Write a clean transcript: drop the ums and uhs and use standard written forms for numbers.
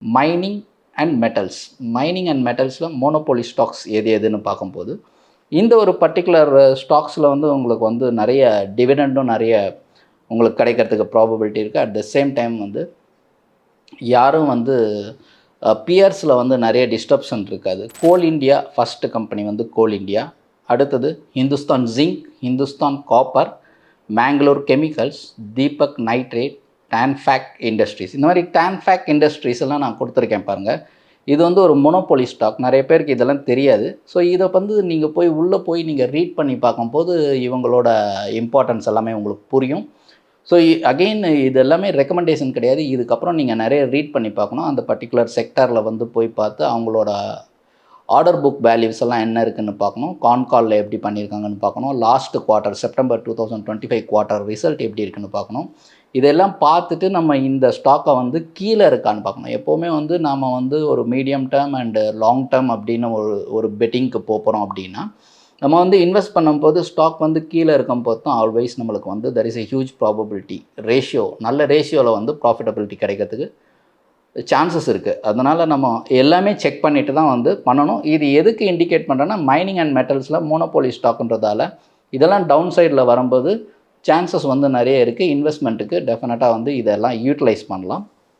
Mining and metals. Mining and மெட்டல்ஸில் monopoly stocks எதுன்னு பார்க்கும்போது இந்த ஒரு பர்டிகுலர் ஸ்டாக்ஸில் வந்து உங்களுக்கு வந்து நிறைய டிவிடெண்டும் நிறைய உங்களுக்கு கிடைக்கிறதுக்கு ப்ராபபிலிட்டி இருக்குது. அட் த சேம் டைம் வந்து யாரும் வந்து பியர்ஸில் வந்து நிறைய டிஸ்டர்ப்ஷன் இருக்காது. கோல் இண்டியா ஃபஸ்ட்டு கம்பெனி வந்து கோல் இண்டியா, அடுத்தது Hindustan zinc, Hindustan copper, Mangalore chemicals, Deepak nitrate, Tanfac industries. இந்த மாதிரி டான்ஃபேக் இண்டஸ்ட்ரீஸ் எல்லாம் நான் கொடுத்துருக்கேன் பாருங்கள். இது வந்து ஒரு மொனோபோலி ஸ்டாக். நிறைய பேருக்கு இதெல்லாம் தெரியாது. ஸோ இதை வந்து நீங்கள் போய் உள்ளே போய் நீங்கள் ரீட் பண்ணி பார்க்கும்போது இவங்களோட இம்பார்ட்டன்ஸ் எல்லாமே உங்களுக்கு புரியும். ஸோ அகெயின் இது எல்லாமே ரெக்கமெண்டேஷன் கிடையாது. இதுக்கப்புறம் நீங்கள் நிறைய ரீட் பண்ணி பார்க்கணும். அந்த பர்டிகுலர் செக்டாரில் வந்து போய் பார்த்து அவங்களோட ஆர்டர் புக் வேல்யூஸ் எல்லாம் என்ன இருக்குதுன்னு பார்க்கணும். கான்காலில் எப்படி பண்ணியிருக்காங்கன்னு பார்க்கணும். Last quarter September 2025 quarter result எப்படி இருக்குன்னு பார்க்கணும். இதெல்லாம் பார்த்துட்டு நம்ம இந்த ஸ்டாக்கை வந்து கீழே இருக்கான்னு பார்க்கணும். எப்போவுமே வந்து நாம் வந்து ஒரு medium term and long term அப்படின்னு ஒரு பெட்டிங்க்கு போகிறோம் அப்படின்னா நம்ம வந்து இன்வெஸ்ட் பண்ணும்போது ஸ்டாக் வந்து கீழே இருக்கும்போது தான் ஆல்வைஸ் நம்மளுக்கு வந்து there is a huge probability ratio, நல்ல ரேஷியோவில் வந்து ப்ராஃபிட்டபிலிட்டி கிடைக்கிறதுக்கு சான்சஸ் இருக்குது. அதனால் நம்ம எல்லாமே செக் பண்ணிவிட்டு தான் வந்து பண்ணணும். இது எதுக்கு இண்டிகேட் பண்ணுறேன்னா மைனிங் அண்ட் மெட்டல்ஸில் மோனோபோலி ஸ்டாக்குன்றதால இதெல்லாம் டவுன் சைடில் வரும்போது சான்சஸ் வந்து நிறைய இருக்குது. இன்வெஸ்ட்மெண்ட்டுக்கு டெஃபினட்டாக வந்து இதெல்லாம் யூட்டிலைஸ் பண்ணலாம்.